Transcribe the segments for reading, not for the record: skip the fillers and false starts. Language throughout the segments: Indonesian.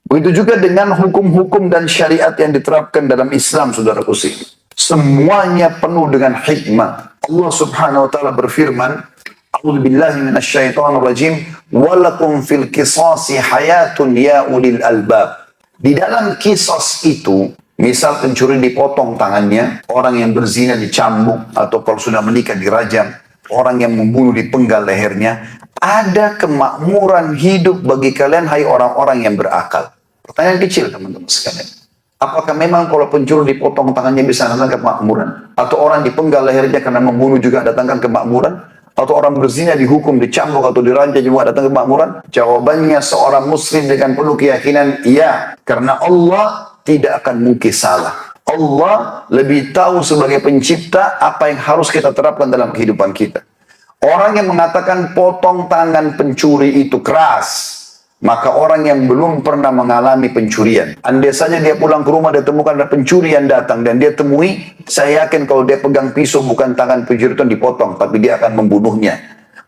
Begitu juga dengan hukum-hukum dan syariat yang diterapkan dalam Islam, saudaraku sih. Semuanya penuh dengan hikmah. Allah Subhanahu wa taala berfirman, A'udzu billahi minasyaitonir rajim, "Walakum fil qisasi hayatun ya ulil albab." Di dalam kisos itu, misal pencuri dipotong tangannya, orang yang berzina dicambuk, atau kalau sudah menikah dirajam, orang yang membunuh dipenggal lehernya, ada kemakmuran hidup bagi kalian, hai orang-orang yang berakal. Pertanyaan kecil teman-teman sekalian. Apakah memang kalau pencuri dipotong tangannya bisa datangkan kemakmuran? Atau orang dipenggal lehernya karena membunuh juga datangkan kemakmuran? Atau orang berzina dihukum, dicambuk atau diranjam juga datang kemakmuran? Jawabannya seorang muslim dengan penuh keyakinan, iya. Karena Allah tidak akan mungkin salah. Allah lebih tahu sebagai pencipta apa yang harus kita terapkan dalam kehidupan kita. Orang yang mengatakan potong tangan pencuri itu keras, maka orang yang belum pernah mengalami pencurian. Andai saja dia pulang ke rumah, dia temukan ada pencuri yang datang, dan dia temui, saya yakin kalau dia pegang pisau bukan tangan pencuri itu dipotong, tapi dia akan membunuhnya.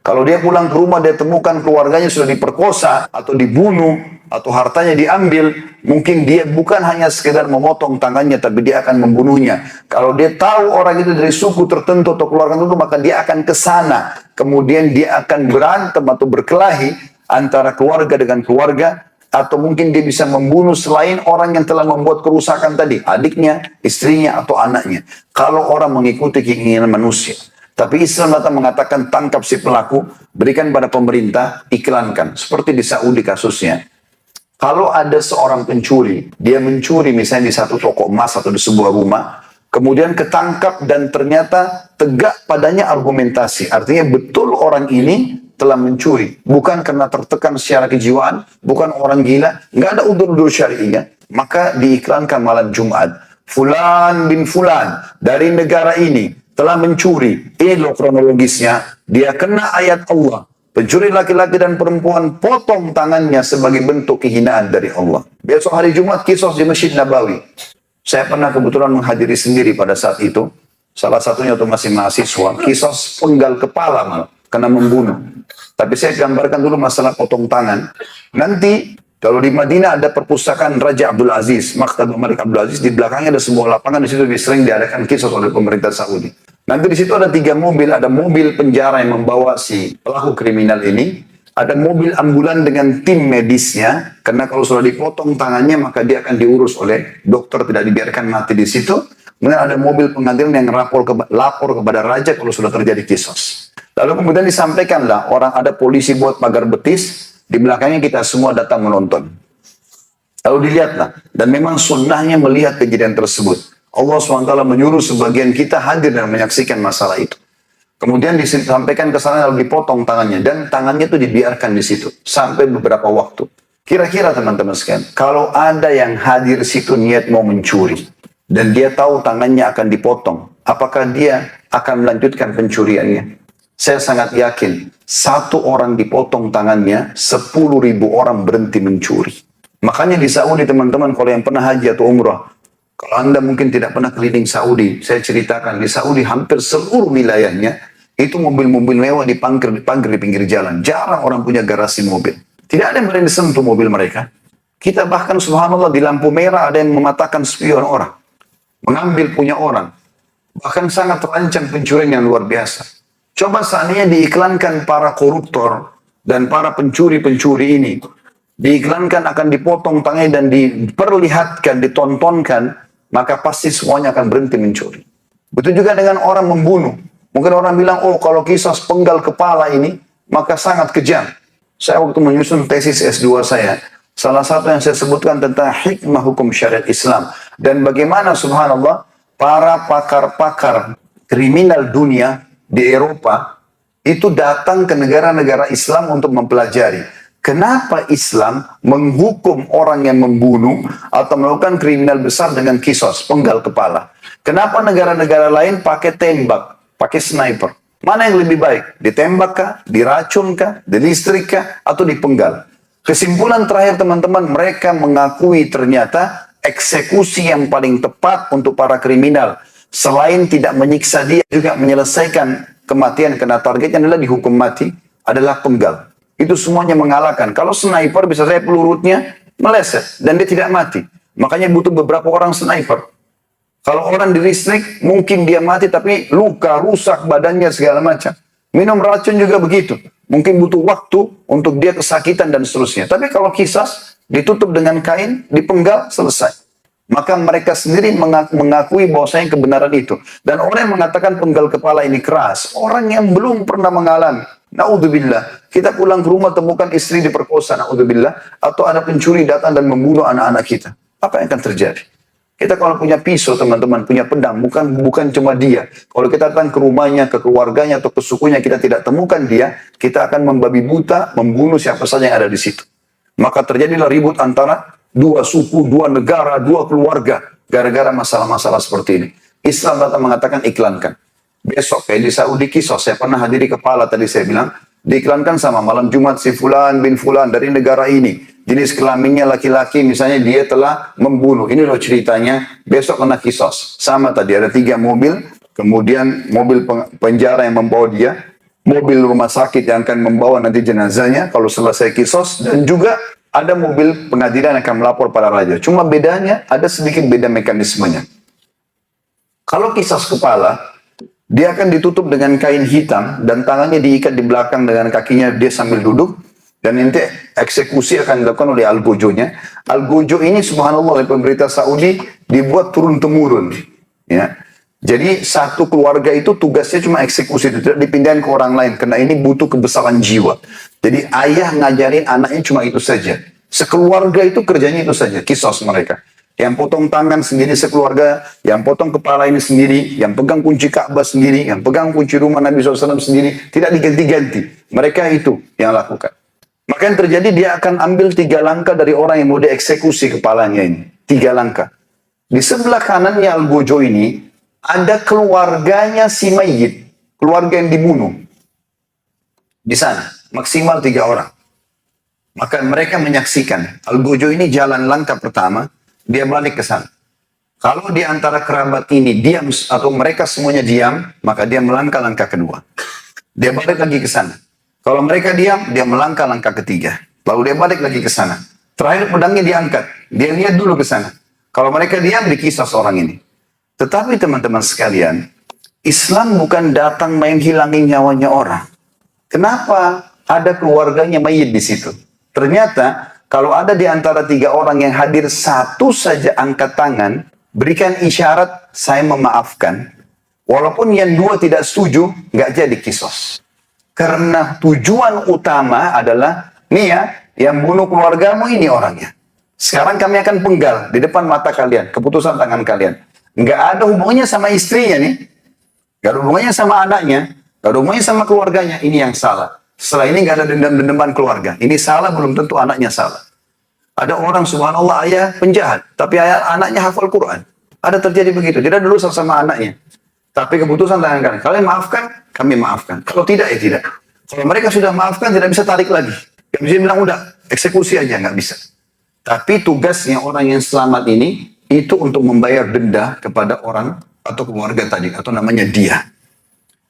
Kalau dia pulang ke rumah, dia temukan keluarganya sudah diperkosa, atau dibunuh, atau hartanya diambil, mungkin dia bukan hanya sekedar memotong tangannya, tapi dia akan membunuhnya. Kalau dia tahu orang itu dari suku tertentu atau keluarga tertentu, maka dia akan ke sana. Kemudian dia akan berantem atau berkelahi antara keluarga dengan keluarga, atau mungkin dia bisa membunuh selain orang yang telah membuat kerusakan tadi, adiknya, istrinya, atau anaknya. Kalau orang mengikuti keinginan manusia. Tapi Islam datang mengatakan tangkap si pelaku, berikan pada pemerintah, iklankan. Seperti di Saudi kasusnya. Kalau ada seorang pencuri, dia mencuri misalnya di satu toko emas atau di sebuah rumah, kemudian ketangkap dan ternyata tegak padanya argumentasi. Artinya betul orang ini telah mencuri. Bukan karena tertekan secara kejiwaan, bukan orang gila, nggak ada udur-udur syari'inya. Maka diiklankan malam Jumat, Fulan bin Fulan dari negara ini telah mencuri. Ini loh kronologisnya. Dia kena ayat Allah. Pencuri laki-laki dan perempuan potong tangannya sebagai bentuk kehinaan dari Allah. Besok hari Jumat kisos di Masjid Nabawi. Saya pernah kebetulan menghadiri sendiri pada saat itu. Salah satunya waktu masih mahasiswa. Kisos penggal kepala malah. Karena membunuh. Tapi saya gambarkan dulu masalah potong tangan. Nanti kalau di Madinah ada perpustakaan Raja Abdul Aziz, Maktab Malik Abdul Aziz, di belakangnya ada sebuah lapangan, di situ sering diadakan kisos oleh pemerintah Saudi. Nanti di situ ada 3 mobil, ada mobil penjara yang membawa si pelaku kriminal ini, ada mobil ambulan dengan tim medisnya, karena kalau sudah dipotong tangannya maka dia akan diurus oleh dokter, tidak dibiarkan mati di situ. Kemudian ada mobil pengadilan yang lapor kepada raja kalau sudah terjadi kisos. Lalu kemudian disampaikanlah orang ada polisi buat pagar betis, di belakangnya kita semua datang menonton. Lalu dilihatlah, dan memang sunnahnya melihat kejadian tersebut. Allah SWT menyuruh sebagian kita hadir dan menyaksikan masalah itu. Kemudian disampaikan ke sana lalu dipotong tangannya, dan tangannya itu dibiarkan di situ sampai beberapa waktu. Kira-kira teman-teman sekalian, kalau ada yang hadir situ niat mau mencuri, dan dia tahu tangannya akan dipotong, apakah dia akan melanjutkan pencuriannya? Saya sangat yakin, 1 orang dipotong tangannya, 10.000 orang berhenti mencuri. Makanya di Saudi teman-teman, kalau yang pernah haji atau umrah, kalau Anda mungkin tidak pernah keliling Saudi, saya ceritakan, di Saudi hampir seluruh wilayahnya, itu mobil-mobil mewah diparkir di pinggir jalan. Jarang orang punya garasi mobil. Tidak ada yang berani disentuh mobil mereka. Kita bahkan subhanallah di lampu merah ada yang mematahkan spion orang. Mengambil punya orang. Bahkan sangat terancam pencurian yang luar biasa. Coba seandainya diiklankan para koruptor dan para pencuri-pencuri ini. Diiklankan akan dipotong tangannya dan diperlihatkan, ditontonkan, maka pasti semuanya akan berhenti mencuri. Betul juga dengan orang membunuh. Mungkin orang bilang, oh kalau kisah penggal kepala ini, maka sangat kejam. Saya waktu menyusun tesis S2 saya, salah satu yang saya sebutkan tentang hikmah hukum syariat Islam. Dan bagaimana subhanallah, para pakar-pakar kriminal dunia di Eropa, itu datang ke negara-negara Islam untuk mempelajari. Kenapa Islam menghukum orang yang membunuh atau melakukan kriminal besar dengan kisos, penggal kepala? Kenapa negara-negara lain pakai tembak, pakai sniper? Mana yang lebih baik? Ditembak kah? Diracun kah? Dilistrik kah? Atau dipenggal? Kesimpulan terakhir teman-teman, mereka mengakui ternyata eksekusi yang paling tepat untuk para kriminal, selain tidak menyiksa dia, juga menyelesaikan kematian karena targetnya adalah dihukum mati, adalah penggal. Itu semuanya mengalahkan. Kalau sniper bisa saya pelurutnya, meleset dan dia tidak mati. Makanya butuh beberapa orang sniper. Kalau orang di listrik, mungkin dia mati tapi luka, rusak badannya segala macam. Minum racun juga begitu. Mungkin butuh waktu untuk dia kesakitan dan seterusnya. Tapi kalau kisas, ditutup dengan kain, dipenggal, selesai. Maka mereka sendiri mengakui bahwasanya kebenaran itu. Dan orang yang mengatakan penggal kepala ini keras, orang yang belum pernah mengalami. Naudzubillah, kita pulang ke rumah temukan istri diperkosa, naudzubillah, atau ada pencuri datang dan membunuh anak-anak kita. Apa yang akan terjadi? Kita kalau punya pisau teman-teman, punya pedang, bukan cuma dia. Kalau kita datang ke rumahnya, ke keluarganya, atau ke sukunya, kita tidak temukan dia, kita akan membabi buta, membunuh siapa saja yang ada di situ. Maka terjadilah ribut antara dua suku, dua negara, dua keluarga, gara-gara masalah-masalah seperti ini. Islam datang mengatakan iklankan. Besok kayak di Saudi kisos, saya pernah hadiri kepala tadi saya bilang, diiklankan sama malam Jumat si Fulan bin Fulan dari negara ini. Jenis kelaminnya laki-laki, misalnya dia telah membunuh. Ini loh ceritanya, besok kena kisos. Sama tadi, ada 3 mobil, kemudian mobil penjara yang membawa dia, mobil rumah sakit yang akan membawa nanti jenazahnya kalau selesai kisos, dan juga ada mobil pengadilan yang akan melapor pada raja. Cuma bedanya, ada sedikit beda mekanismenya. Kalau kisas kepala, dia akan ditutup dengan kain hitam, dan tangannya diikat di belakang dengan kakinya dia sambil duduk, dan nanti eksekusi akan dilakukan oleh Al-Gojonya. Al-Gojo ini subhanallah oleh pemerintah Saudi dibuat turun-temurun. Ya. Jadi satu keluarga itu tugasnya cuma eksekusi, itu tidak dipindahkan ke orang lain. Karena ini butuh kebesaran jiwa. Jadi ayah ngajarin anaknya cuma itu saja. Sekeluarga itu kerjanya itu saja, kisos mereka. Yang potong tangan sendiri sekeluarga, yang potong kepala ini sendiri, yang pegang kunci Ka'bah sendiri, yang pegang kunci rumah Nabi SAW sendiri. Tidak diganti-ganti. Mereka itu yang lakukan. Maka yang terjadi dia akan ambil 3 langkah dari orang yang mau dieksekusi kepalanya ini. 3 langkah. Di sebelah kanannya Al-Gojo ini, ada keluarganya si mayit. Keluarga yang dibunuh. Di sana. Maksimal 3 orang. Maka mereka menyaksikan. Al-Gojo ini jalan langkah pertama, dia balik ke sana. Kalau di antara kerabat ini diam, atau mereka semuanya diam, maka dia melangkah langkah kedua. Dia balik lagi ke sana. Kalau mereka diam, dia melangkah langkah ketiga. Lalu dia balik lagi ke sana. Terakhir pedangnya diangkat. Dia lihat dulu ke sana. Kalau mereka diam, dikisas orang ini. Tetapi teman-teman sekalian, Islam bukan datang main hilangin nyawanya orang. Kenapa ada keluarganya mayit di situ? Ternyata, kalau ada di antara 3 orang yang hadir, satu saja angkat tangan, berikan isyarat, saya memaafkan. Walaupun yang 2 tidak setuju, nggak jadi kisos. Karena tujuan utama adalah, nih ya, yang bunuh keluargamu ini orangnya. Sekarang kami akan penggal di depan mata kalian, keputusan tangan kalian. Nggak ada hubungannya sama istrinya nih. Nggak ada hubungannya sama anaknya. Nggak ada hubungannya sama keluarganya. Ini yang salah. Setelah ini nggak ada dendam-dendaman keluarga. Ini salah, belum tentu anaknya salah. Ada orang subhanallah ayah penjahat, tapi ayah anaknya hafal Quran. Ada terjadi begitu. Tidak dulu sama anaknya. Tapi keputusan tangan kalian. Kalian maafkan, kami maafkan. Kalau tidak, ya tidak. Kalau mereka sudah maafkan, tidak bisa tarik lagi. Yang bisa bilang, udah, eksekusi aja, nggak bisa. Tapi tugasnya orang yang selamat ini, itu untuk membayar denda kepada orang atau keluarga tadi, atau namanya dia.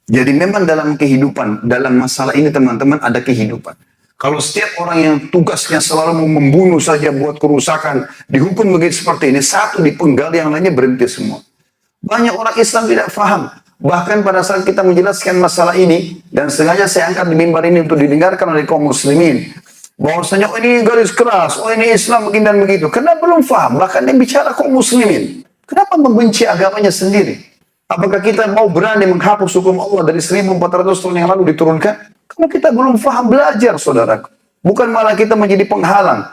Jadi memang dalam kehidupan, dalam masalah ini teman-teman, ada kehidupan. Kalau setiap orang yang tugasnya selalu mau membunuh saja buat kerusakan, dihukum begitu seperti ini, satu dipenggal, yang lainnya berhenti semua. Banyak orang Islam tidak faham. Bahkan pada saat kita menjelaskan masalah ini, dan sengaja saya angkat di mimbar ini untuk didengarkan oleh kaum muslimin, bahwasanya oh ini garis keras, oh ini Islam begini dan begitu. Karena belum faham, bahkan yang bicara kaum muslimin. Kenapa membenci agamanya sendiri? Apakah kita mau berani menghapus hukum Allah dari 1400 tahun yang lalu diturunkan? Kalau kita belum faham, belajar saudaraku. Bukan malah kita menjadi penghalang.